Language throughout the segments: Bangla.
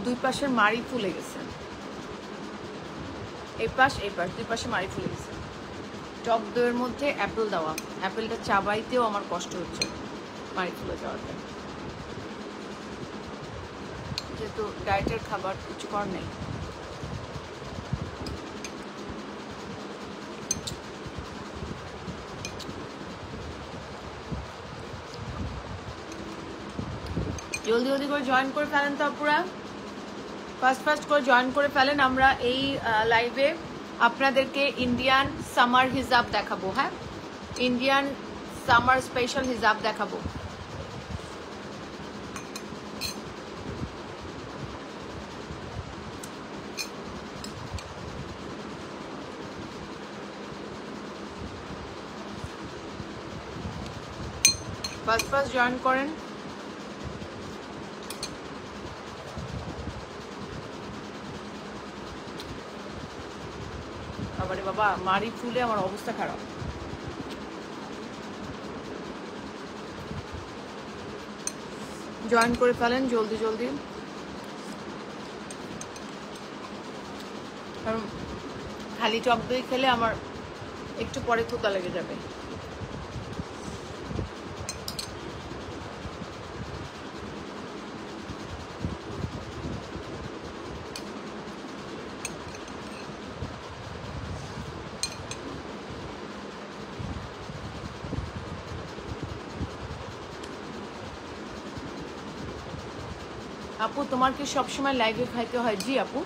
দুই পাশের মাড়ি ফুলে গেছে, এই পাশ দুই পাশে মাড়ি ফুলে গেছে। টক দইয়ের মধ্যে অ্যাপেল দেওয়া, অ্যাপেলটা চাবাইতেও আমার কষ্ট হচ্ছে মাড়ি ফুলে যাওয়াতে, যেহেতু ডায়েটের খাবার কিছু কর নেই। জলদি জলদি করে জয়েন করে ফেলেন তো আপুরা, ফার্স্ট করে জয়েন করে ফেলেন। আমরা এই লাইভে আপনাদেরকে ইন্ডিয়ান সামার হিজাব দেখাবো। হ্যাঁ, ইন্ডিয়ান সামার স্পেশাল হিজাব দেখাবো। ফার্স্ট জয়েন করেন। বাবারে বাবা, মাড়ি ফুলে আমার অবস্থা খারাপ। জয়েন করে ফেলেন জলদি জলদি, কারণ খালি টক দই খেলে আমার একটু পরে থুতা লেগে যাবে। আপু তোমার কি সবসময় লাইভে খাইতে হয়? জি আপু,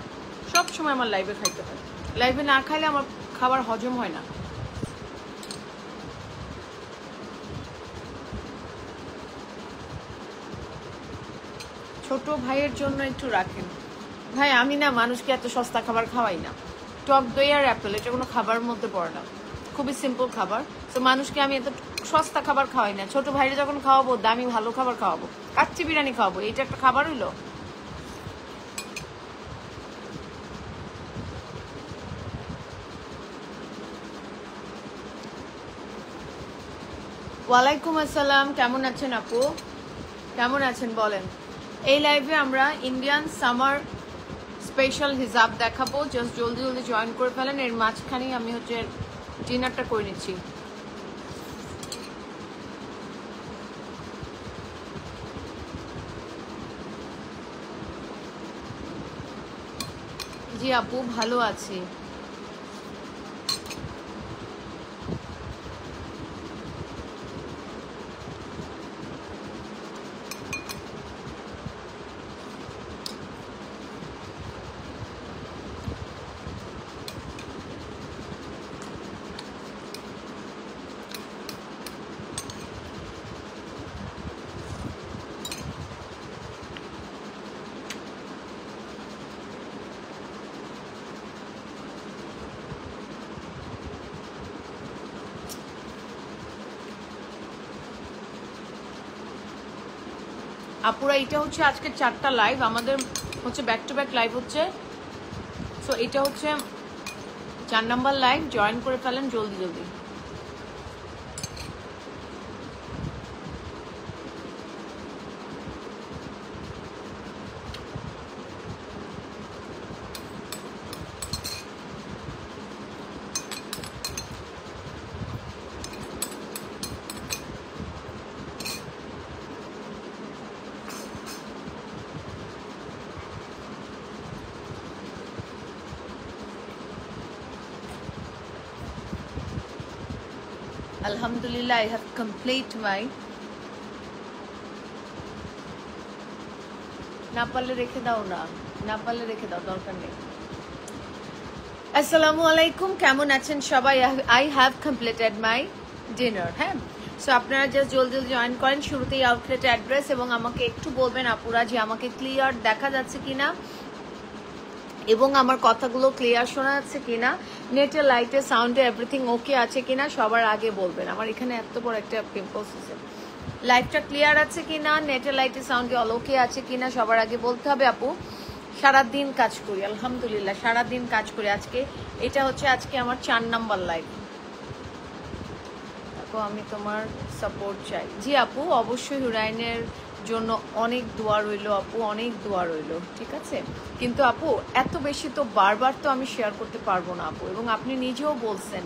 সবসময় আমার লাইভে খাইতে হয়। লাইভে না খাইলে আমার খাবার হজম হয় না। ছোট ভাইয়ের জন্য একটু রাখেন। ভাই আমি না মানুষকে এত সস্তা খাবার খাওয়াই না। টক দই আর অ্যাপেল এটা কোনো খাবারের মধ্যে পড়ে না, খুবই সিম্পল খাবার। তো মানুষকে আমি এত সস্তা খাবার খাওয়াই না। ছোট ভাইরে যখন খাওয়াবো দামি ভালো খাবার খাওয়াবো, কাচ্চি বিরিয়ানি খাওয়াবো, এটা একটা খাবার হইলো? ওয়ালাইকুম আসসালাম, কেমন আছেন আপু? কেমন আছেন বলেন। এই লাইভে আমরা ইন্ডিয়ান সামার স্পেশাল হিজাব দেখাবো। জাস্ট জলদি জলদি জয়েন করে ফেলেন। এর মাঝখানেই আমি হচ্ছে ডিনারটা করে নিচ্ছি। জি আপু, ভালো আছি। আপুরা এটা হচ্ছে আজকে 4টা লাইভ, আমাদের হচ্ছে ব্যাক টু ব্যাক লাইভ হচ্ছে। সো এটা হচ্ছে 4 নাম্বার লাইভ। জয়েন করে ফেলেন জলদি জলদি। Alhamdulillah, I have complete my না পারলে রেখে দাও, না পারলে রেখে দাও, দরকার নেই। আসসালামু আলাইকুম, কেমন আছেন সবাই? I have completed my dinner. হ্যাঁ, সো আপনারা জাস্ট জলদি জলদি জয়েন করেন। শুরুতেই আউটলেট অ্যাড্রেস এবং আমাকে একটু বলবেন আপুরা যে আমাকে ক্লিয়ার দেখা যাচ্ছে কিনা এবং আমার কথাগুলো ক্লিয়ার শোনা যাচ্ছে কিনা, নেটে লাইটে সাউন্ডে এভরিথিং ওকে আছে কিনা সবার আগে বলবেন। আমার এখানে এত বড় একটা পিম্পলস আছে। লাইটটা ক্লিয়ার আছে কিনা, নেটে লাইটে সাউন্ডে অল ওকে আছে কিনা সবার আগে বলতে হবে। আপু সারাদিন কাজ করি, আলহামদুলিল্লাহ সারাদিন কাজ করি। এটা হচ্ছে আজকে আমার 4 নাম্বার লাইভ। আমি তোমার সাপোর্ট চাই। জি আপু, অবশ্যই হুরাইনের জন্য অনেক দোয়া রইলো আপু, অনেক দোয়া রইলো, ঠিক আছে? কিন্তু আপু এত বেশি তো বারবার তো আমি শেয়ার করতে পারবো না আপু, এবং আপনি নিজেও বলছেন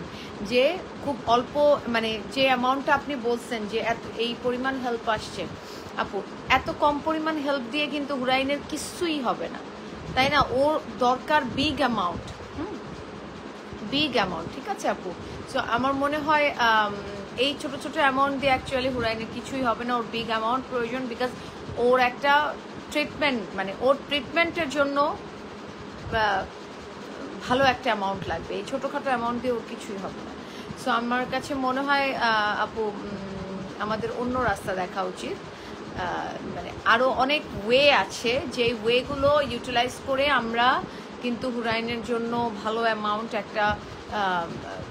যে খুব অল্প, মানে যে অ্যামাউন্টটা আপনি বলছেন যে এই পরিমাণ হেল্প আসছে আপু, এত কম পরিমাণ হেল্প দিয়ে কিন্তু হুরাইনের কিছুই হবে না, তাই না? ওর দরকার বিগ অ্যামাউন্ট, বিগ অ্যামাউন্ট, ঠিক আছে আপু? সো আমার মনে হয় এই ছোট ছোট অ্যামাউন্ট দিয়ে অ্যাকচুয়ালি হুরাইনের কিছুই হবে না, ওর বিগ অ্যামাউন্ট প্রয়োজন, বিকজ ওর একটা ট্রিটমেন্ট, মানে ওর ট্রিটমেন্টের জন্য ভালো একটা অ্যামাউন্ট লাগবে, এই ছোটোখাটো অ্যামাউন্ট দিয়ে ওর কিছুই হবে না। সো আমার কাছে মনে হয় আপু আমাদের অন্য রাস্তা দেখা উচিত, মানে আরও অনেক ওয়ে আছে, যে ওয়েগুলো ইউটিলাইজ করে আমরা কিন্তু হুরাইনের জন্য ভালো অ্যামাউন্ট একটা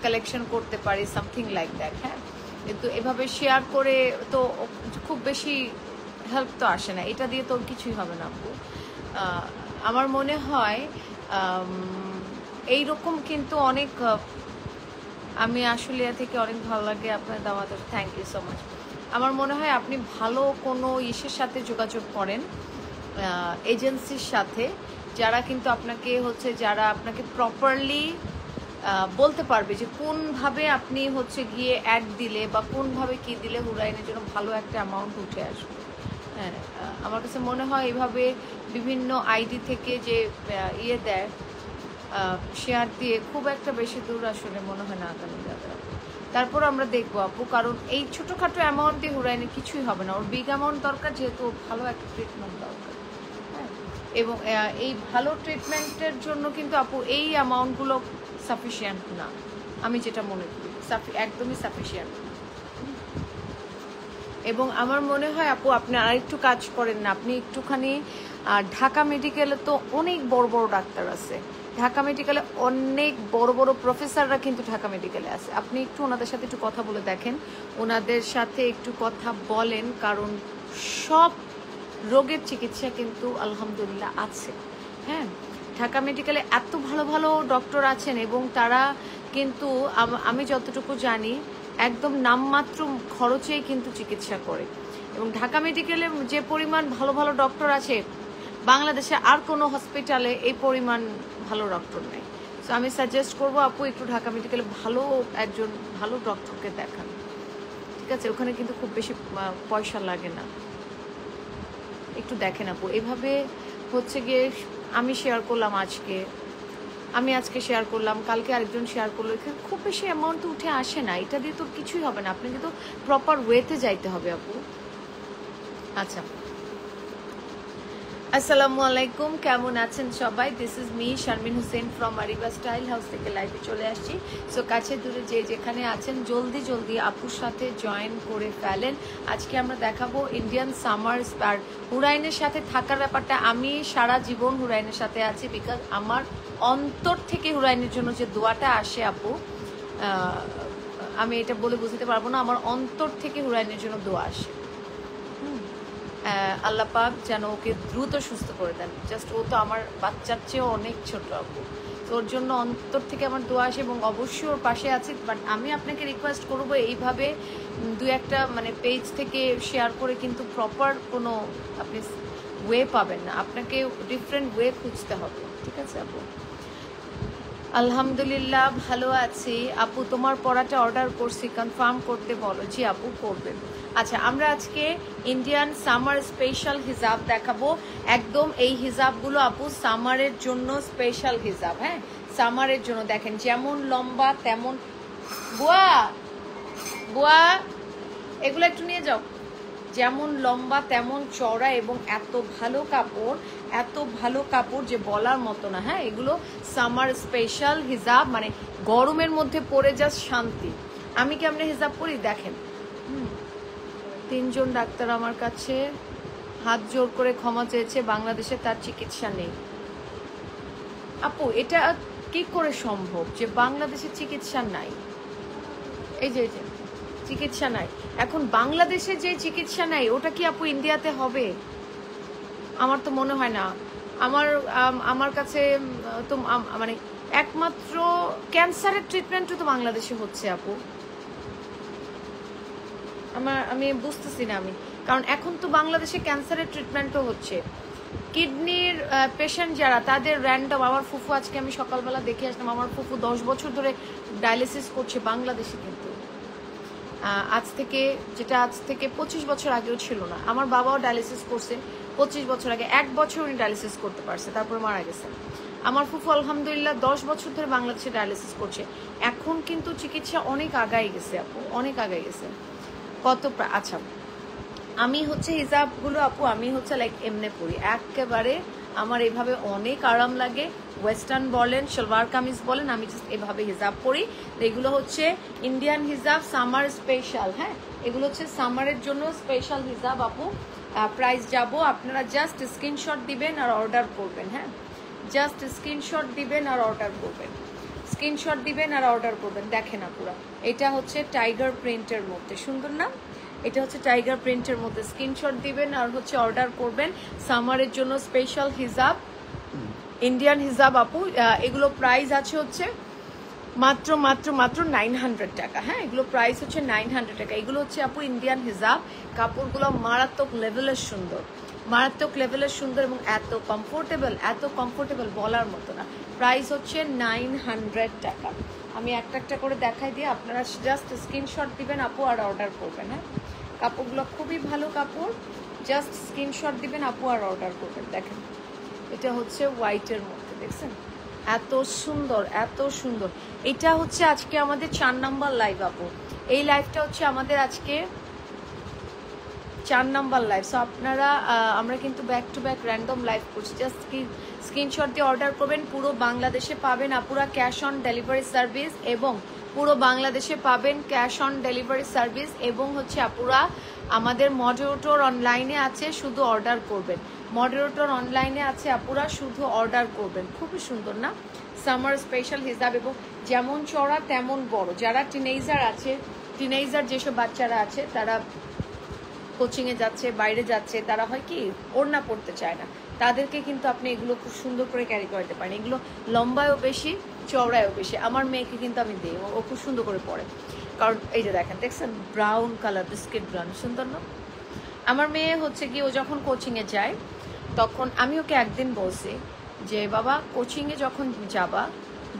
কালেকশন করতে পারি, সামথিং লাইক দ্যাট। হ্যাঁ, কিন্তু এভাবে শেয়ার করে তো খুব বেশি হেল্প তো আসে না, এটা দিয়ে তো কিছুই হবে না আপু। আমার মনে হয় এইরকম কিন্তু অনেক, আমি আসলে থেকে অনেক ভালো লাগে আপনার দাওয়াত, থ্যাংক ইউ সো মাচ। আমার মনে হয় আপনি ভালো কোনো ইসের সাথে যোগাযোগ করেন, এজেন্সির সাথে, যারা কিন্তু আপনাকে হচ্ছে, যারা আপনাকে প্রপারলি বলতে পারবে যে কোনভাবে আপনি হচ্ছে গিয়ে অ্যাড দিলে বা কোনভাবে কি দিলে হুরাইনের জন্য ভালো একটা অ্যামাউন্ট উঠে আসবে। হ্যাঁ, আমার কাছে মনে হয় এইভাবে বিভিন্ন আইডি থেকে যে ইয়ে দেয়, শেয়ার দিয়ে খুব একটা বেশি দূর আসলে মনে হয় না আগামী যাবে। তারপর আমরা দেখবো আপু, কারণ এই ছোটোখাটো অ্যামাউন্ট দিয়ে হুরাইনের কিছুই হবে না, ওর বিগ অ্যামাউন্ট দরকার, যেহেতু ভালো একটা ট্রিটমেন্ট দরকার। হ্যাঁ, এবং এই ভালো ট্রিটমেন্টের জন্য কিন্তু আপু এই অ্যামাউন্টগুলো সাফিসিয়েন্ট না, আমি যেটা মনে করি একদমই সাফিসিয়েন্ট না। এবং আমার মনে হয় আপু আপনি আরেকটু কাজ করেন না, আপনি একটুখানি ঢাকা মেডিকেলে তো অনেক বড় বড় ডাক্তার আছে, ঢাকা মেডিকেলে অনেক বড় বড় প্রফেসররা কিন্তু ঢাকা মেডিকেলে আছে, আপনি একটু ওনাদের সাথে একটু কথা বলে দেখেন, ওনাদের সাথে একটু কথা বলেন, কারণ সব রোগের চিকিৎসা কিন্তু আলহামদুলিল্লাহ আছে। হ্যাঁ, ঢাকা মেডিকেলে এত ভালো ভালো ডক্টর আছেন, এবং তারা কিন্তু আমি যতটুকু জানি একদম নামমাত্র খরচেই কিন্তু চিকিৎসা করে, এবং ঢাকা মেডিকেলে যে পরিমাণ ভালো ভালো ডক্টর আছে, বাংলাদেশে আর কোনো হসপিটালে এই পরিমাণ ভালো ডক্টর নেই। সো আমি সাজেস্ট করবো আপু একটু ঢাকা মেডিকেলে ভালো একজন ভালো ডক্টরকে দেখান, ঠিক আছে? ওখানে কিন্তু খুব বেশি পয়সা লাগে না, একটু দেখেন আপু। এভাবে হচ্ছে গিয়ে আমি শেয়ার করলাম আজকে, আমি আজকে শেয়ার করলাম, কালকে আরেকজন শেয়ার করলো, এখানে খুব বেশি অ্যামাউন্ট তো উঠে আসে না, এটা দিয়ে তো কিছুই হবে না, আপনাকে তো প্রপার ওয়েতে যাইতে হবে আপু। আচ্ছা, আসসালামু আলাইকুম, কেমন আছেন সবাই? This is me Sharmin Hossain from আরিবা style house থেকে লাইভে চলে আসছি। সো কাছে দূরে যে যেখানে আছেন জলদি জলদি আপুর সাথে জয়েন করে ফেলেন। আজকে আমরা দেখাবো ইন্ডিয়ান সামার স্পার, হুরাইনের সাথে থাকার ব্যাপারটা। আমি সারা জীবন হুরাইনের সাথে আছি, বিকজ আমার অন্তর থেকে হুরাইনের জন্য যে দোয়াটা আসে আপু, আমি এটা বলে বুঝতে পারবো না, আমার অন্তর থেকে হুরাইনের জন্য দোয়া আসে। আল্লাহ পাক যেন ওকে দ্রুত সুস্থ করে দেন, জাস্ট ও তো আমার বাচ্চার চেয়েও অনেক ছোট আপু, তো ওর জন্য অন্তর থেকে আমার দোয়া আসে, এবং অবশ্যই ওর পাশে আছি। বাট আমি আপনাকে রিকোয়েস্ট করবো এইভাবে দু একটা মানে পেজ থেকে শেয়ার করে কিন্তু প্রপার কোনো আপনি ওয়ে পাবেন না, আপনাকে ডিফারেন্ট ওয়ে খুঁজতে হবে, ঠিক আছে আপু? আলহামদুলিল্লাহ ভালো আছি আপু, তোমার পড়াটা অর্ডার করছি, কনফার্ম করতে বলো। জি আপু করবেন। আচ্ছা, আমরা আজকে ইন্ডিয়ান সামার স্পেশাল হিজাব দেখাবো, একদম এই হিজাবগুলো আপু সামারের জন্য স্পেশাল হিজাব। হ্যাঁ, সামারের জন্য দেখেন, যেমন লম্বা তেমন, বুয়া বুয়া এগুলো একটু নিয়ে যাও, যেমন লম্বা তেমন চওড়া, এবং এত ভালো কাপড়, এত ভালো কাপড় যে বলার মতো না। হ্যাঁ, এগুলো সামার স্পেশাল হিজাব, মানে গরমের মধ্যে পরে জাস্ট শান্তি। আমি কেমনে হিজাব পরি দেখেন। তিনজন ডাক্তার আমার কাছে হাত জোর করে ক্ষমা চেয়েছে, বাংলাদেশে তার চিকিৎসা নেই। আপু এটা কি করে সম্ভব যে বাংলাদেশে চিকিৎসা নাই? এই যে চিকিৎসা নাই, এখন বাংলাদেশে যে চিকিৎসা নাই ওটা কি আপু ইন্ডিয়াতে হবে? আমার তো মনে হয় না। আমার কাছে তো মানে একমাত্র ক্যান্সারের ট্রিটমেন্টও তো বাংলাদেশে হচ্ছে আপু। আমি বুঝতেছি না, আমি কারণ এখন তো বাংলাদেশে ক্যান্সারের ট্রিটমেন্টও হচ্ছে। কিডনির পেশেন্ট যারা, তাদের র্যান্ডম, আমার ফুফু আজকে আমি সকালবেলা দেখে আসলাম, আমার ফুফু 10 বছর ধরে ডায়ালিসিস করছে বাংলাদেশে, কিন্তু আজ থেকে 25 বছর আগেও ছিল না। আমার বাবাও ডায়ালিসিস করছে 25 বছর আগে, 1 বছর উনি ডায়ালিসিস করতে পারছে, তারপরে মারা গেছে। আমার ফুফু আলহামদুলিল্লাহ 10 বছর ধরে বাংলাদেশে ডায়ালিসিস করছে। এখন কিন্তু চিকিৎসা অনেক আগাই গেছে আপু, অনেক আগাই গেছে। আচ্ছা, আমি হচ্ছে হিজাবগুলো আপু আমি হচ্ছে লাইক এমনি পরি একেবারে, আমার এভাবে অনেক আরাম লাগে। ওয়েস্টার্ন বলেন, সালোয়ার কামিজ বলেন, আমি জাস্ট এভাবে হিজাব পরি। এগুলো হচ্ছে ইন্ডিয়ান হিজাব, সামার স্পেশাল। হ্যাঁ, এগুলো হচ্ছে সামারের জন্য স্পেশাল হিজাব আপু। প্রাইস যাব, আপনারা জাস্ট স্ক্রিনশট দিবেন আর অর্ডার করবেন। হ্যাঁ, জাস্ট স্ক্রিনশট দিবেন আর অর্ডার করবেন, স্ক্রিনশট দিবেন আর অর্ডার করবেন। দেখেন আপুরা, এটা হচ্ছে টাইগার প্রিন্টের মধ্যে, সুন্দর না? এটা হচ্ছে টাইগার প্রিন্টের মধ্যে, স্ক্রিনশট দিবেন আর হচ্ছে অর্ডার করবেন। সামারের জন্য স্পেশাল হিজাব, ইন্ডিয়ান হিজাব আপু। এগুলো প্রাইস আছে হচ্ছে মাত্র 900 টাকা। হ্যাঁ, এগুলো প্রাইস হচ্ছে 900 টাকা। এগুলো হচ্ছে আপু ইন্ডিয়ান হিজাব। কাপড়গুলো মারাত্মক লেভেলের সুন্দর, মারাত্মক লেভেলের সুন্দর এবং এত কমফোর্টেবল বলার মতো না। প্রাইস হচ্ছে 900 টাকা। আমি একটা একটা করে দেখাই দিয়ে আপনারা জাস্ট স্ক্রিনশট দিবেন আপু আর অর্ডার করবেন। হ্যাঁ, কাপড়গুলো খুবই ভালো কাপড়, জাস্ট স্ক্রিনশট দিবেন আপু আর অর্ডার করবেন। দেখেন, এটা হচ্ছে হোয়াইটের মধ্যে, দেখছেন এত সুন্দর, এত সুন্দর। এটা হচ্ছে আজকে আমাদের 4 নাম্বার লাইভ আপু। এই লাইভটা হচ্ছে আমাদের আজকে 4 নাম্বার লাইভ। সো আপনারা আমরা কিন্তু back to back random live করছি। জাস্ট স্ক্রিনশট দিয়ে অর্ডার করবেন। পুরো বাংলাদেশে পাবেন আপুরা ক্যাশ অন ডেলিভারি সার্ভিস, এবং পুরো বাংলাদেশে পাবেন ক্যাশ অন ডেলিভারি সার্ভিস, এবং হচ্ছে আপুরা আমাদের মডারেটর অনলাইনে আছে, শুধু অর্ডার করবেন। মডারেটর অনলাইনে আছে আপুরা, শুধু অর্ডার করবেন। খুবই সুন্দর না? সামার স্পেশাল হিসাব, এবং যেমন চড়া তেমন বড়। যারা টিনেজার আছে, টিনেজার যেসব বাচ্চারা আছে, তারা কোচিংয়ে যাচ্ছে, বাইরে যাচ্ছে, তারা হয় কি ওড়না পড়তে চায় না, তাদেরকে কিন্তু আপনি এগুলো খুব সুন্দর করে ক্যারি করতে পারেন। এগুলো লম্বায়ও বেশি, চওড়ায়ও বেশি। আমার মেয়েকে কিন্তু আমি দিই, ও খুব সুন্দর করে পরে। কারণ এই যে দেখেন ব্রাউন কালার, বিস্কিট ব্রাউন, সুন্দর না? আমার মেয়ে হচ্ছে কি, ও যখন কোচিংয়ে যায় তখন আমি ওকে একদিন বলছি যে বাবা, কোচিংয়ে যখন যাবা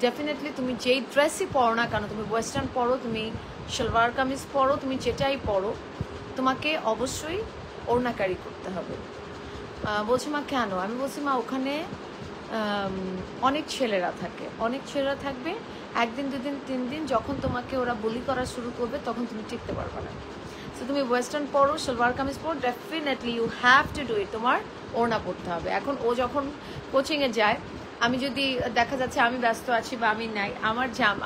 ডেফিনেটলি তুমি যেই ড্রেসই পরো না কেন, তুমি ওয়েস্টার্ন পরো, তুমি সালোয়ার কামিজ পরো, তুমি যেটাই পরো, তোমাকে অবশ্যই ওড়না ক্যারি করতে হবে। বলছি মা কেন? আমি বলছি মা, ওখানে অনেক ছেলেরা থাকে, অনেক ছেলেরা থাকবে, 1 দিন 2 দিন 3 দিন যখন তোমাকে ওরা বুলি করা শুরু করবে তখন তুমি টিকতে পারবে না। সো তুমি ওয়েস্টার্ন পরো, সালোয়ার কামিজ পরো, definitely you have to do it, তোমার ওড়না পরতে হবে। এখন ও যখন কোচিংয়ে যায়, আমি যদি দেখা যাচ্ছে আমি ব্যস্ত আছি বা আমি নাই,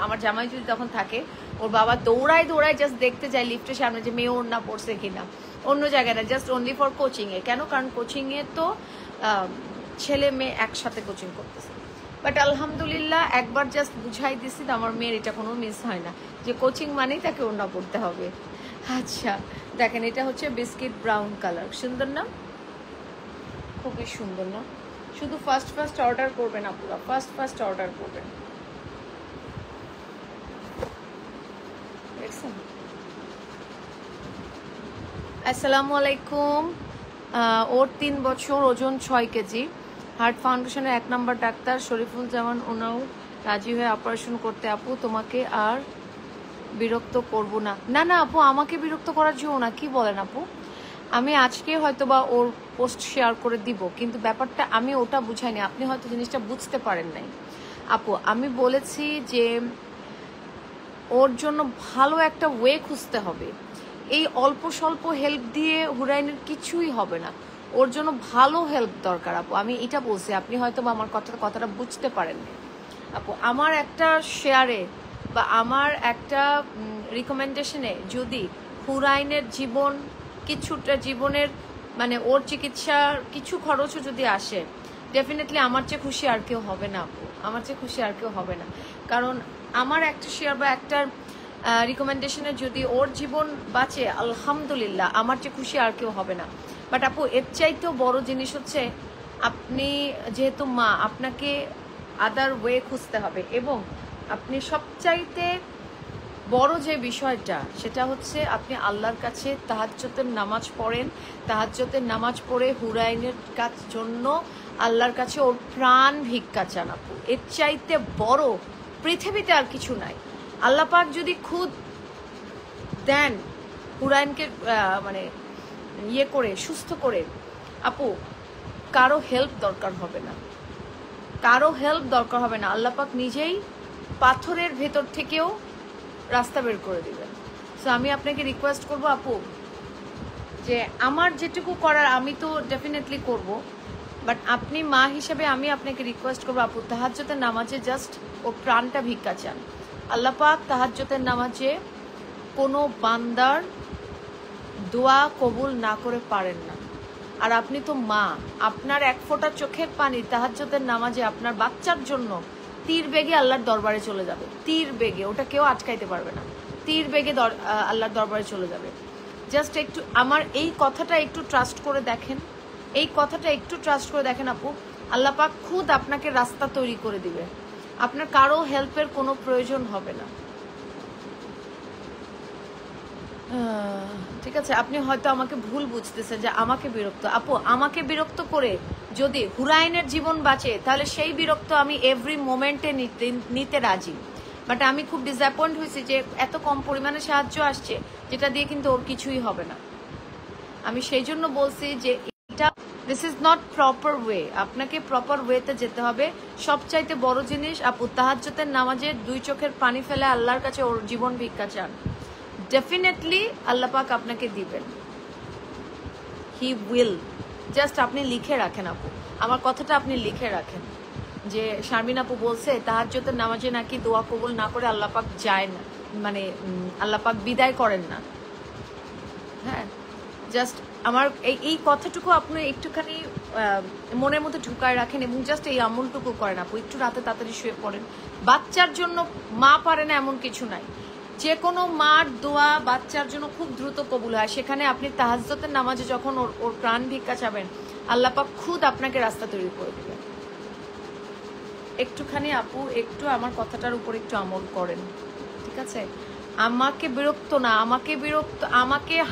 আমার জামাই যদি তখন থাকে, ওর বাবা দৌড়ায় জাস্ট দেখতে যায় লিফটের সামনে যে মেয়ে ওড়না পড়ছে কিনা, অন্য জায়গায় না, জাস্ট অনলি ফর কোচিংয়ে। কেন? কারণ কোচিংয়ে তো ছেলে মেয়ে একসাথে কোচিং করতেছে। বাট আলহামদুলিল্লাহ একবার জাস্ট বুঝাই দিছি, তো আমার মেয়ের এটা কোনো মিস হয় না যে কোচিং মানেই তাকে ওড়না পড়তে হবে। আচ্ছা দেখেন, এটা হচ্ছে বিস্কিট ব্রাউন কালার, সুন্দর না? খুবই সুন্দর না? শুধু ফার্স্ট অর্ডার করবেন আপুরা, ফার্স্ট অর্ডার করবেন। দেখছেন? আসসালামু আলাইকুম। ওর 3 বছর, ওজন 6 কেজি। হার্ট ফাউন্ডেশনের 1 নম্বর ডাক্তার শরীফুল জামান, ওনাও রাজি হয়ে অপারেশন করতে। আপু তোমাকে আর বিরক্ত করব না। না আপু, আমাকে বিরক্ত করার জন্য না, কি বলেন আপু? আমি আজকে হয়তো বা ওর পোস্ট শেয়ার করে দিব, কিন্তু ব্যাপারটা আমি ওটা বুঝাইনি, আপনি হয়তো জিনিসটা বুঝতে পারেন নাই আপু। আমি বলেছি যে ওর জন্য ভালো একটা ওয়ে খুঁজতে হবে। এই অল্প স্বল্প হেল্প দিয়ে হুরাইনের কিছুই হবে না, ওর জন্য ভালো হেল্প দরকার আপু। আমি এটা বলছি, আপনি হয়তো বা আমার কথাটা বুঝতে পারেননি আপু। আমার একটা শেয়ারে বা আমার একটা রিকমেন্ডেশনে যদি হুরাইনের জীবনের মানে ওর চিকিৎসার কিছু খরচও যদি আসে, ডেফিনেটলি আমার চেয়ে খুশি আর কেউ হবে না আপু, আমার চেয়ে খুশি আর কেউ হবে না। কারণ আমার একটা শেয়ার বা একটা রিকমেন্ডেশনে যদি ওর জীবন বাঁচে, আলহামদুলিল্লাহ, আমার চেয়ে খুশি আর কেউ হবে না। বাট আপু, এর চাইতেও বড় জিনিস হচ্ছে, আপনি যেহেতু মা, আপনাকে আদার ওয়ে খুঁজতে হবে, এবং আপনি সবচাইতে বড় যে বিষয়টা সেটা হচ্ছে আপনি আল্লাহর কাছে তাহাজ্জুদের নামাজ পড়েন, তাহাজ্জুদের নামাজ পড়ে হুরাইনের জন্য আল্লাহর কাছে ওর প্রাণ ভিক্ষা চান আপু। এর চাইতে বড় পৃথিবীতে আর কিছু নাই। আল্লাহ পাক যদি খুদ দেন হুরাইনকে মানে ইয়ে করে সুস্থ করে, আপু কারো হেল্প দরকার হবে না, কারো হেল্প দরকার হবে না। আল্লাহ পাক নিজেই পাথরের ভেতর থেকেও রাস্তা বের করে দিবেন। সো আমি আপনাকে রিকোয়েস্ট করব আপু, যে আমার যেটুকু করার আমি তো ডেফিনেটলি করব, বাট আপনি মা হিসেবে আমি আপনাকে রিকোয়েস্ট করবো আপু, তাহাজ্জুদের নামাজে জাস্ট ও প্রাণটা ভিক্ষা চান। আল্লাহ পাক তাহাজ্জুদের নামাজে কোনো বান্দার দোয়া কবুল না করে পারেন না। আর আপনি তো মা, আপনার এক ফোঁটা চোখের পানি তাহাজ্জুদের নামাজে আপনার বাচ্চার জন্য তীর বেগে আল্লাহর দরবারে চলে যাবে। তীর বেগে, ওটা কেউ আটকাইতে পারবে না। তীর বেগে আল্লাহর দরবারে চলে যাবে। জাস্ট একটু আমার এই কথাটা একটু ট্রাস্ট করে দেখেন, এই কথাটা একটু ট্রাস্ট করে দেখেন আপু, আল্লাহ পাক খুদ আপনাকে রাস্তা তৈরি করে দিবে। আপনার কারো হেল্পের কোনো প্রয়োজন হবে না। ঠিক আছে, আপনি হয়তো আমাকে ভুল বুঝতেছেন যে আমাকে বিরক্ত। আপু আমাকে বিরক্ত করে যদি হুরাইনের জীবন বাঁচে তাহলে সেই বিরক্ত আমি এভরি মোমেন্টে নিতে রাজি। বাট আমি খুব ডিসঅ্যাপয়েন্ট হয়েছি যে এত কম পরিমাণে সাহায্য আসছে, যেটা দিয়ে কিন্তু ওর কিছুই হবে না। আমি সেই জন্য বলছি যে এটা this is not proper way. আপনাকে প্রপার ওয়েতে যেতে হবে। সবচাইতে বড় জিনিস আপু, তাহাজ্জুদের নামাজে 2 চোখের পানি ফেলে আল্লাহর কাছে ওর জীবন ভিক্ষা চান। ডেফিনেটলি আল্লাহ পাক আপনাকে দিবেন, হি উইল। জাস্ট আপনি লিখে রাখেন আপু, আমার কথাটা আপনি লিখে রাখেন যে শারমিন আপু বলছে তাহাজ্জুদের নামাজে নাকি দোয়া কবুল না করে আল্লাহ পাক যায় না, মানে আল্লাহ পাক বিদায় করেন না। হ্যাঁ, জাস্ট আমার এই কথাটুকু আপনি একটুখানি মনের মধ্যে ঢুকায় রাখেন এবং জাস্ট এই আমলটুকু করেন আপু। একটু রাতে তাড়াতাড়ি শুয়ে পড়েন। বাচ্চার জন্য মা পারে না এমন কিছু নাই। যে কোনো মার দোয়া বাচ্চার জন্য খুব দ্রুত কবুল হয়। সেখানে আপনি তাহাজ্জুদের নামাজে যখন ওর প্রাণ ভিক্ষা চাবেন, আল্লাহ পাক খুদ আপনাকে রাস্তা তৈরি করে দেবেন। একটুখানি আপু একটু আমার কথাটার উপর একটু আমল করেন, ঠিক আছে? আমাকে বিরক্ত না,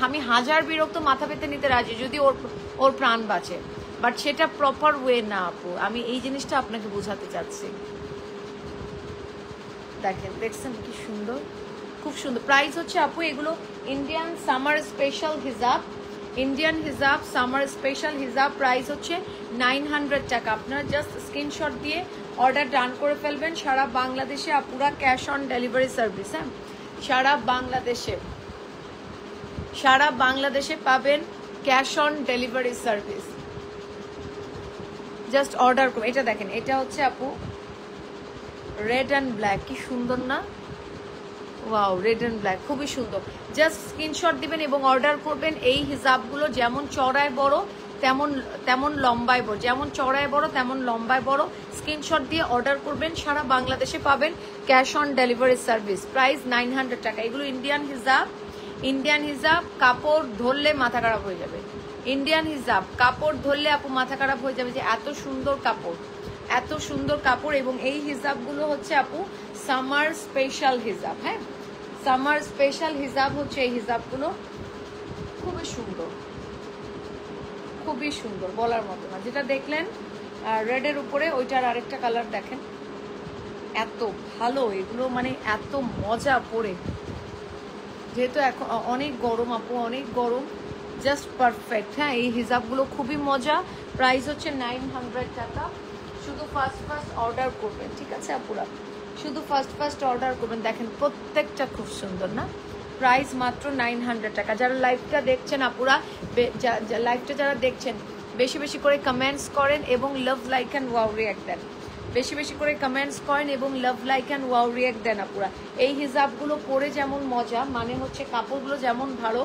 আমি 1000 বিরক্ত মাথা পেতে নিতে রাজি যদি ওর প্রাণ বাঁচে, বাট সেটা প্রপার ওয়ে না আপু। আমি এই জিনিসটা আপনাকে বোঝাতে চাচ্ছি। দেখছেন কি সুন্দর, খুব সুন্দর। প্রাইস হচ্ছে আপু এগুলো ইন্ডিয়ান সামার স্পেশাল হিজাব, ইন্ডিয়ান হিজাব সামার স্পেশাল হিজাব। প্রাইস হচ্ছে 900 টাকা। আপনারা জাস্ট স্ক্রিনশট দিয়ে অর্ডার ডান করে ফেলবেন। সারা বাংলাদেশে আপুরা ক্যাশ অন ডেলিভারি সার্ভিস। হ্যাঁ, সারা বাংলাদেশে পাবেন cash on delivery service. Just order করুন। এটা দেখেন, এটা হচ্ছে আপু রেড অ্যান্ড ব্ল্যাক, কি সুন্দর না? ওয়াও, রেড অ্যান্ড ব্ল্যাক খুবই সুন্দর। জাস্ট স্ক্রিনশট দিবেন এবং অর্ডার করবেন। এই হিজাবগুলো যেমন চড়ায় বড় তেমন লম্বায় বড়, যেমন চড়ায় বড় তেমন লম্বায় বড়। স্ক্রিনশট দিয়ে অর্ডার করবেন। সারা বাংলাদেশে পাবেন cash on delivery service. Price 900 টাকা। এগুলো ইন্ডিয়ান হিজাব কাপড় ধরলে মাথা খারাপ হয়ে যাবে। ইন্ডিয়ান হিজাব কাপড় ধরলে আপু মাথা খারাপ হয়ে যাবে যে এত সুন্দর কাপড়, এত সুন্দর কাপড়। এবং এই হিজাবগুলো হচ্ছে আপু সামার স্পেশাল হিজাব। হ্যাঁ, সামার স্পেশাল হিজাব হচ্ছে এই হিজাবগুলো। খুবই সুন্দর, খুবই সুন্দর, বলার মতো না। যেটা দেখলেন রেডের উপরে, ওইটার আরেকটা কালার দেখেন, এত ভালো এগুলো, মানে এত মজা পরে। যেহেতু এখন অনেক গরম আপু, অনেক গরম, জাস্ট পারফেক্ট। হ্যাঁ, এই হিজাবগুলো খুবই মজা। প্রাইস হচ্ছে 900 টাকা। শুধু ফার্স্ট অর্ডার করবেন, ঠিক আছে আপুরা? শুধু ফার্স্ট অর্ডার করবেন। দেখেন প্রত্যেকটা খুব সুন্দর না? প্রাইস মাত্র 900 টাকা। যারা লাইভটা দেখছেন আপুরা, লাইভটা যারা দেখছেন বেশি বেশি করে কমেন্টস করেন এবং love like and wow react দেন। বেশি বেশি করে কমেন্টস করেন এবং love like and wow react দেন আপুরা। এই হিজাবগুলো পরে যেমন মজা, মানে হচ্ছে কাপড়গুলো যেমন ভালো,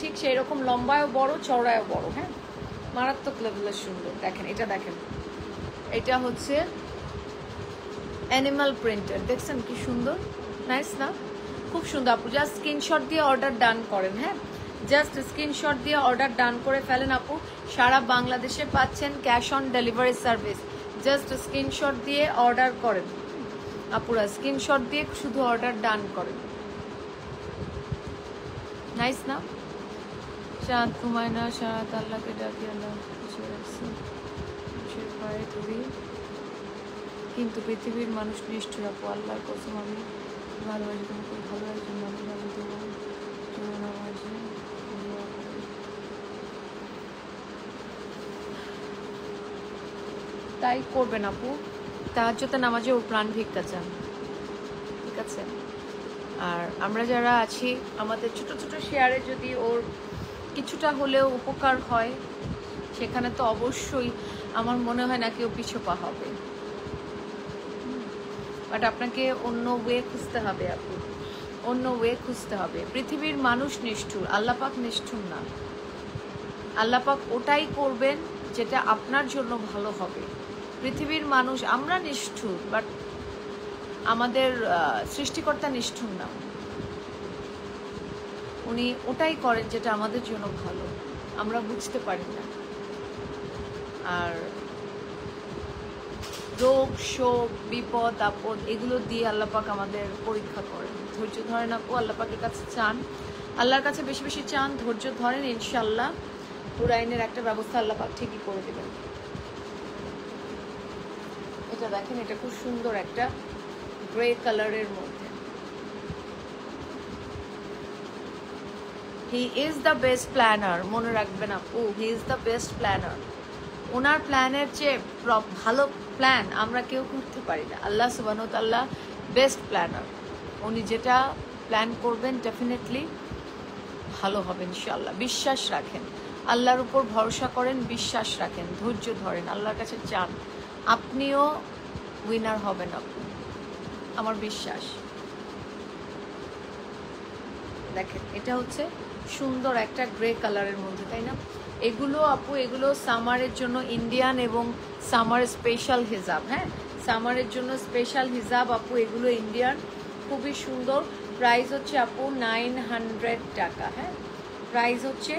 ঠিক সেই রকম লম্বায়ও বড়, চওড়ায়ও বড়। হ্যাঁ, মারাত্মক লেভেলের সুন্দর। দেখেন এটা, দেখেন এটা হচ্ছে অ্যানিমাল প্রিন্টেড। দেখছেন কি সুন্দর, নাইস না? খুব সুন্দর আপু। জাস্ট স্ক্রিনশট দিয়ে অর্ডার ডান করেন। হ্যাঁ, জাস্ট স্ক্রিনশট দিয়ে অর্ডার ডান করে ফেলেন আপু। সারা বাংলাদেশে পাচ্ছেন cash on delivery service. Just screenshot দিয়ে অর্ডার করেন আপুরা, স্ক্রিনশট দিয়ে শুধু অর্ডার ডান করেন। নাইস না? চাঁদ ঘুমায় না, সারা রাত আল্লাহকে ডাকি, আল্লাহ কিছু রাখছে পায়ে ধরি, কিন্তু পৃথিবীর মানুষ নিষ্ঠুর আপু। আল্লাহর কসম আমি ভালোবাসি তোমাকে, ভালো একজন মানুষ আমি তোমার জন্য নামাজে দোয়া করি। তাই করবেন আপু, তাহাজ্জুদের নামাজে ও প্রাণ ভিক্ষা চান, ঠিক আছে? আর আমরা যারা আছি আমাদের ছোট ছোট শেয়ারে যদি ওর কিছুটা হলেও উপকার হয়, সেখানে তো অবশ্যই আমার মনে হয় না কেউ পিছপা হবে। বাট আপনাকে অন্য ওয়ে খুঁজতে হবে আপু, অন্য ওয়ে খুঁজতে হবে। পৃথিবীর মানুষ নিষ্ঠুর, আল্লাহ পাক নিষ্ঠুর না। আল্লাহ পাক ওটাই করবেন যেটা আপনার জন্য ভালো হবে। পৃথিবীর মানুষ আমরা নিষ্ঠুর, বাট আমাদের সৃষ্টিকর্তা নিষ্ঠুর না। উনি ওটাই করেন যেটা আমাদের জন্য ভালো, আমরা বুঝতে পারি না। আর রোগ শোক বিপদ আপদ এগুলো দিয়ে আল্লাহ পাক আমাদের পরীক্ষা করেন। ধৈর্য ধরেন আপু, আল্লাহ পাকের কাছে চান, আল্লাহর কাছে বেশি বেশি চান, ধৈর্য ধরেন, ইনশাল্লাহ পুরাইনের একটা ব্যবস্থা আল্লাহ পাক ঠিকই করে দেবেন। এটা দেখেন, এটা খুব সুন্দর একটা গ্রে কালারের মধ্যে। He is the best planner, মনে রাখবেন আপু, he is the best planner. ওনার প্ল্যানের চেয়ে ভালো প্ল্যান আমরা কেউ করতে পারি না। আল্লাহ সুবহানাহু ওয়া তাআলা বেস্ট প্ল্যানার। উনি যেটা প্ল্যান করবেন ডেফিনেটলি ভালো হবে ইনশাআল্লাহ। বিশ্বাস রাখেন, আল্লাহর উপর ভরসা করেন, বিশ্বাস রাখেন, ধৈর্য ধরেন, আল্লাহর কাছে চান, আপনিও উইনার হবেন আপু, আমার বিশ্বাস। দেখেন এটা হচ্ছে সুন্দর একটা গ্রে কালারের মধ্যে, তাই না? এগুলো আপু, এগুলো সামারের জন্য ইন্ডিয়ান এবং সামার স্পেশাল হিজাব। হ্যাঁ, সামারের জন্য স্পেশাল হিজাব আপু, এগুলো ইন্ডিয়ান, খুবই সুন্দর। প্রাইস হচ্ছে আপু 900 টাকা। হ্যাঁ, প্রাইস হচ্ছে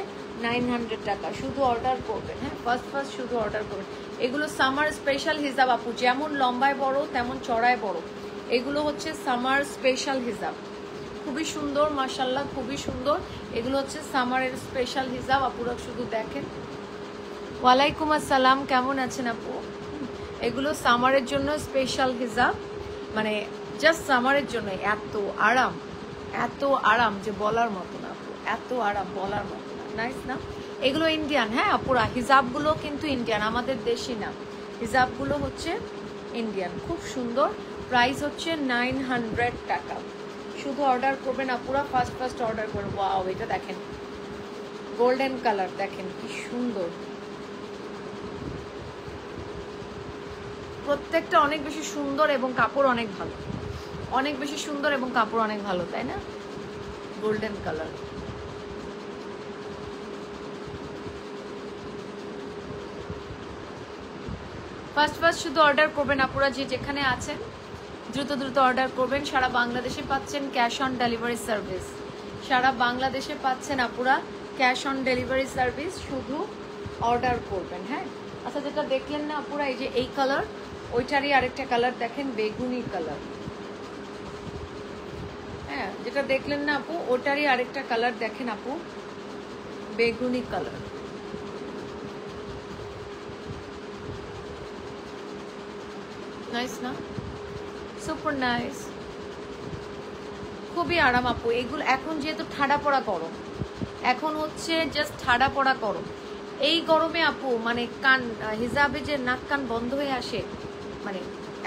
900 টাকা। শুধু অর্ডার করবেন, হ্যাঁ, ফার্স্ট শুধু অর্ডার করবেন। এগুলো সামার স্পেশাল হিজাব আপু, যেমন লম্বায় বড় তেমন চড়ায় বড়। এগুলো হচ্ছে সামার স্পেশাল হিজাব, খুবই সুন্দর মাশাআল্লাহ, খুবই সুন্দর। এগুলো হচ্ছে সামারের স্পেশাল হিজাব, আপুরা শুধু দেখেন। ওয়ালাইকুম আসসালাম, কেমন আছেন আপু? এগুলো সামারের জন্য স্পেশাল হিজাব, মানে জাস্ট সামারের জন্য। এত আরাম, এত আরাম যে বলার মতো না আপু, এত আরাম বলার মতো না। নাইস না? এগুলো ইন্ডিয়ান। হ্যাঁ আপুরা, হিজাবগুলো কিন্তু ইন্ডিয়ান, আমাদের দেশি না। হিজাবগুলো হচ্ছে ইন্ডিয়ান, খুব সুন্দর। প্রাইস হচ্ছে 900 টাকা। শুধু অর্ডার করবেন আপুরা, ফার্স্ট অর্ডার করবেন। ওয়াও, এটা দেখেন গোল্ডেন কালার, দেখেন কি সুন্দর। প্রত্যেকটা অনেক বেশি সুন্দর এবং কাপড় অনেক ভালো, অনেক বেশি সুন্দর এবং কাপড় অনেক ভালো, তাই না? Golden colour. ফার্স্ট শুধু অর্ডার করবেন আপুরা, যে যেখানে আছেন দ্রুত অর্ডার করবেন। সারা বাংলাদেশে পাচ্ছেন ক্যাশ অন ডেলিভারি সার্ভিস, সারা বাংলাদেশে পাচ্ছেন আপুরা ক্যাশ অন ডেলিভারি সার্ভিস। শুধু অর্ডার করবেন। হ্যাঁ, আচ্ছা, যেটা দেখলেন না আপুরা, এই যে এই কালার, ওইটারই আরেকটা কালার দেখেন, বেগুনি কালার। হ্যাঁ, যেটা দেখলেন না আপু, ওটারই আরেকটা কালার দেখেন আপু, বেগুনি কালার। নাইস না? সুপার নাইস, খুবই আরাম আপু। এগুলো এখন যেহেতু ঠাডা পড়া গরম, এখন হচ্ছে জাস্ট ঠাডা পড়া গরম। এই গরমে আপু মানে কান হিজাবে যে নাক কান বন্ধ হয়ে আসে, মানে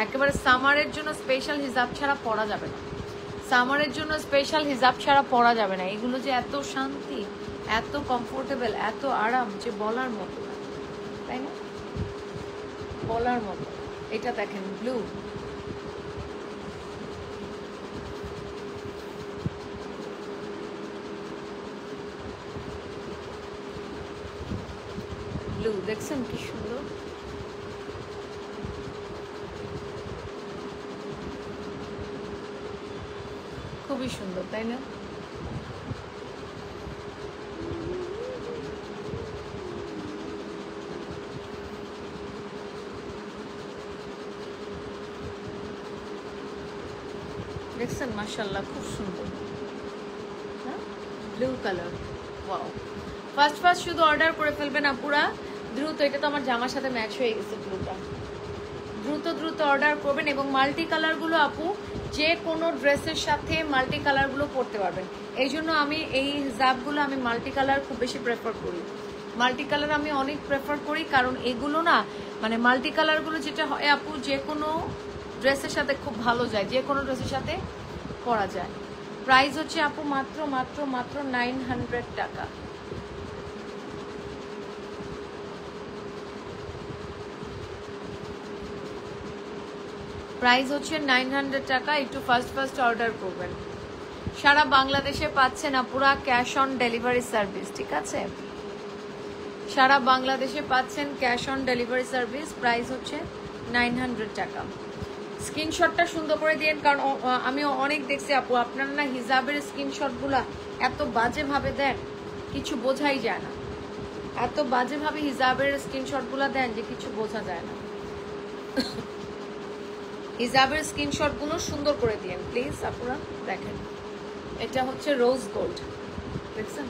একেবারে সামারের জন্য স্পেশাল হিজাব ছাড়া পরা যাবে না, সামারের জন্য স্পেশাল হিজাব ছাড়া পরা যাবে না। এগুলো যে এত শান্তি, এত কমফোর্টেবল, এত আরাম যে বলার মতো না, তাই না? বলার মতো। এটা দেখেন ব্লু, ব্লু দেখছেন কি সুন্দর। খুবই সুন্দর, তাই না? দেখছেন মাশাআল্লাহ, খুব সুন্দর। Blue colour. ওয়াও, ফার্স্ট শুধু অর্ডার করে ফেলবেন আপুরা দ্রুত। এটা তো আমার জামার সাথে ম্যাচ হয়ে গেছে ব্লুটা। দ্রুত অর্ডার করবেন। এবং মাল্টি কালারগুলো আপু যে কোনো ড্রেসের সাথে মাল্টি কালারগুলো পরতে পারবেন। এই জন্য আমি এই হিজাবগুলো আমি মাল্টি কালার খুব বেশি প্রেফার করি। মাল্টি কালার আমি অনেক প্রেফার করি, কারণ এগুলো না মানে মাল্টি কালারগুলো যেটা হয় আপু যে কোনো ড্রেসের সাথে খুব ভালো যায়, যে কোনো ড্রেসের সাথে পরা যায়। প্রাইস হচ্ছে আপু মাত্র 900 টাকা। প্রাইস হচ্ছে 900 টাকা। একটু ফার্স্ট অর্ডার করবেন। সারা বাংলাদেশে পাচ্ছেন আপুরা ক্যাশ অন ডেলিভারি সার্ভিস, ঠিক আছে? সারা বাংলাদেশে পাচ্ছেন cash on delivery service. Price হচ্ছে 900 টাকা। স্ক্রিনশটটা সুন্দর করে দিন, কারণ আমি অনেক দেখছি আপু আপনারা না হিজাবের স্ক্রিনশটগুলা এত বাজেভাবে দেন, কিছু বোঝাই যায় না। এত বাজেভাবে হিজাবের স্ক্রিনশটগুলা দেন যে কিছু বোঝা যায় না। হিজাবের স্ক্রিনশটগুলো সুন্দর করে দিন প্লিজ আপুরা। দেখেন এটা হচ্ছে রোজ গোল্ড, দেখছেন?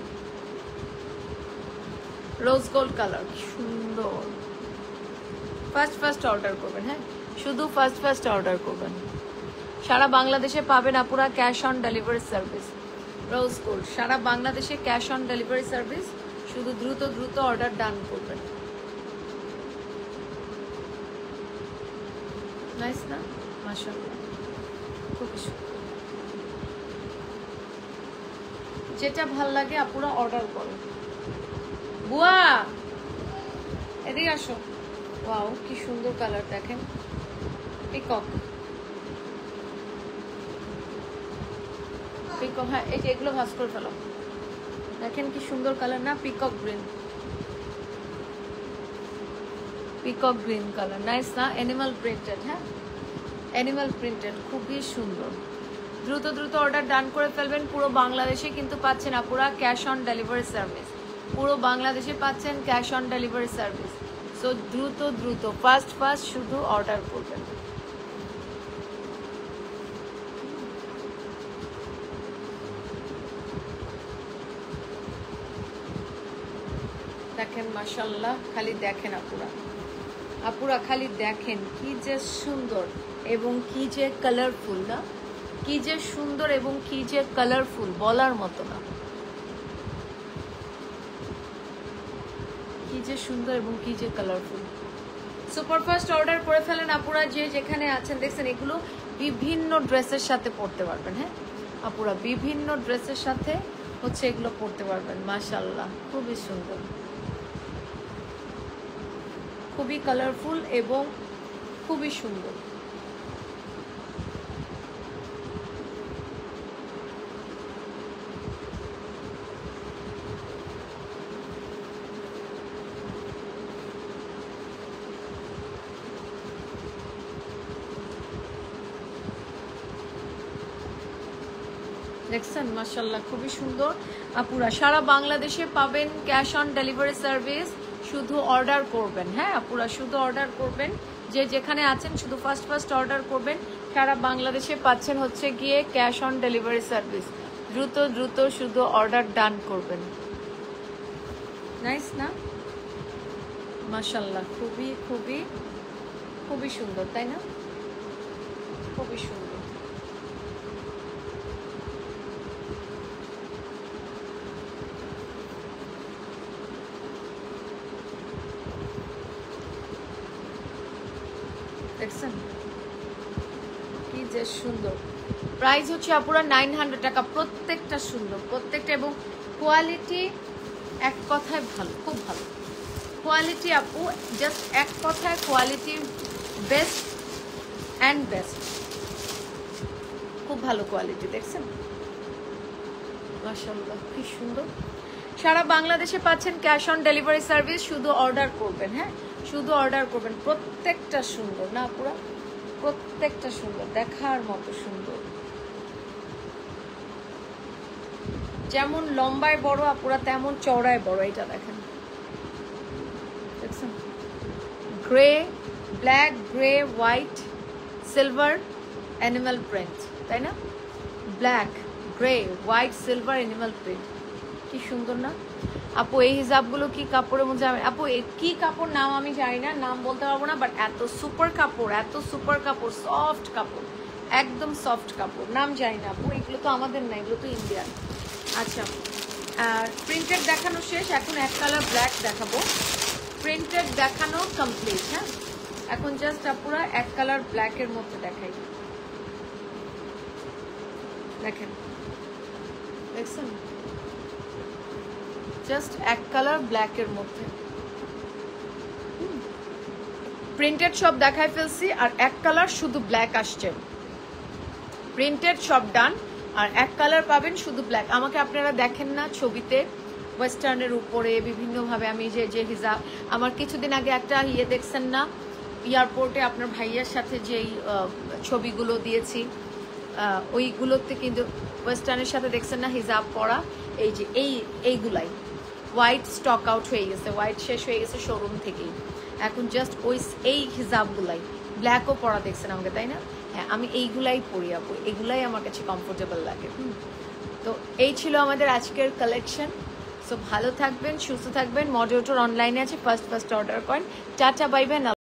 রোজ গোল্ড কালার, কি সুন্দর। ফার্স্ট অর্ডার করবেন, হ্যাঁ শুধু ফার্স্ট অর্ডার করবেন। সারা বাংলাদেশে পাবেন আপুরা cash on delivery service. Rose gold সারা বাংলাদেশে ক্যাশ অন ডেলিভারি সার্ভিস। শুধু দ্রুত অর্ডার ডান করবেন। নাইস না? মাশাআল্লাহ, খুবই সুন্দর। যেটা ভাল লাগে আপুরা অর্ডার করো। বুয়া এদিকে আসো। ওয়াও, কি সুন্দর কালার দেখেন। পিকক, হ্যাঁ এই যে এগুলো ভাঁজ করে ফেলো। দেখেন কি সুন্দর কালার না? পিকক গ্রিন কালার, নাইস না? অ্যানিমাল প্রিন্টেড, হ্যাঁ অ্যানিমাল প্রিন্টেড, খুবই সুন্দর। দ্রুত অর্ডার ডান করে ফেলবেন। পুরো বাংলাদেশে কিন্তু পাচ্ছেন আপুরা ক্যাশ অন ডেলিভারি সার্ভিস। পুরো বাংলাদেশে পাচ্ছেন cash on delivery service. So দ্রুত ফার্স্ট শুধু অর্ডার করবেন। দেখেন মাশাআল্লাহ, খালি দেখেন আপুরা খালি দেখেন কি যে সুন্দর এবং কি যে কালারফুল না? কি যে সুন্দর এবং কি যে কালারফুল, বলার মতো না। কি যে সুন্দর এবং কি যে কালারফুল। সুপারফাস্ট অর্ডার করে ফেলেন আপুরা, যে যেখানে আছেন। দেখছেন এগুলো বিভিন্ন ড্রেসের সাথে পরতে পারবেন, হ্যাঁ আপুরা বিভিন্ন ড্রেসের সাথে হচ্ছে এগুলো পরতে পারবেন। মাশাআল্লাহ, খুবই সুন্দর, খুবই কালারফুল এবং খুবই সুন্দর। দেখছেন মাশাআল্লাহ, খুবই সুন্দর আপুরা। সারা বাংলাদেশে পাবেন ক্যাশ অন ডেলিভারি সার্ভিস। শুধু অর্ডার করবেন, হ্যাঁ আপুরা শুধু অর্ডার করবেন। যে যেখানে আছেন শুধু ফার্স্ট অর্ডার করবেন। সারা বাংলাদেশে পাচ্ছেন হচ্ছে গিয়ে ক্যাশ অন ডেলিভারি সার্ভিস। দ্রুত শুধু অর্ডার ডান করবেন। নাইস না? মাশাআল্লাহ, খুবই সুন্দর, তাই না? খুবই সুন্দর। দেখছেন কি যে সুন্দর। প্রাইস হচ্ছে আপুরা 900 টাকা। প্রত্যেকটা সুন্দর, প্রত্যেকটা, এবং কোয়ালিটি এক কথায় ভালো, খুব ভালো কোয়ালিটি আপু। জাস্ট এক কথায় কোয়ালিটি বেস্ট অ্যান্ড বেস্ট, খুব ভালো কোয়ালিটি। দেখছেন মাশাআল্লাহ, কি সুন্দর। সারা বাংলাদেশে পাচ্ছেন ক্যাশ অন ডেলিভারি সার্ভিস। শুধু অর্ডার করবেন, হ্যাঁ শুধু অর্ডার করবেন। প্রত্যেকটা সুন্দর না পুরা? প্রত্যেকটা সুন্দর, দেখার মতো সুন্দর। যেমন লম্বায় বড় আপুরা তেমন চওড়ায় বড়। এটা দেখেন, দেখছেন grey, black, grey, white, silver, animal print, তাই না? Black, grey, white, silver, animal print, কি সুন্দর না আপু? এই হিজাবগুলো কি কাপড়ের মধ্যে আপু কি কাপড় নাম আমি জানি না, নাম বলতে পারবো না, বাট এত সুপার কাপড়, এত সুপার কাপড়, সফট কাপড়, একদম সফট কাপড়, নাম জানি না আপু, এগুলো তো আমাদের না, এগুলো তো ইন্ডিয়ান। আচ্ছা, আর প্রিন্টেড দেখানো শেষ, এখন এক কালার ব্ল্যাক দেখাবো। প্রিন্টেড দেখানো কমপ্লিট। হ্যাঁ, এখন জাস্ট আপুরা এক কালার ব্ল্যাকের মধ্যে দেখাই। দেখেন, দেখছেন, জাস্ট এক কালার ব্ল্যাকের মধ্যে প্রিন্টেড সব দেখাই ফেলছি, আর এক কালার শুধু ব্ল্যাক আসছে। প্রিন্টেড সব ডান, আর এক কালার পাবেন শুধু ব্ল্যাক। আমাকে আপনারা দেখেন না ছবিতে ওয়েস্টার্নের উপরে বিভিন্নভাবে আমি যে হিজাব, আমার কিছুদিন আগে একটা দেখছেন না এয়ারপোর্টে আপনার ভাইয়ার সাথে যেই ছবিগুলো দিয়েছি, ওইগুলোতে কিন্তু ওয়েস্টার্নের সাথে দেখছেন না হিজাব পরা, এই যে এইগুলাই হোয়াইট স্টক আউট হয়ে গেছে, হোয়াইট শেষ হয়ে গেছে শোরুম থেকেই, এখন জাস্ট এই হিজাবগুলাই ব্ল্যাকও পরা দেখছেন আমাকে, তাই না? হ্যাঁ, আমি এইগুলাই পরি আপু, এগুলাই আমার কাছে কমফোর্টেবল লাগে। তো এই ছিল আমাদের আজকের কালেকশন। সো ভালো থাকবেন, সুস্থ থাকবেন। মডারেটর অনলাইনে আছে, ফার্স্ট অর্ডার করেন। Tata, bye bye.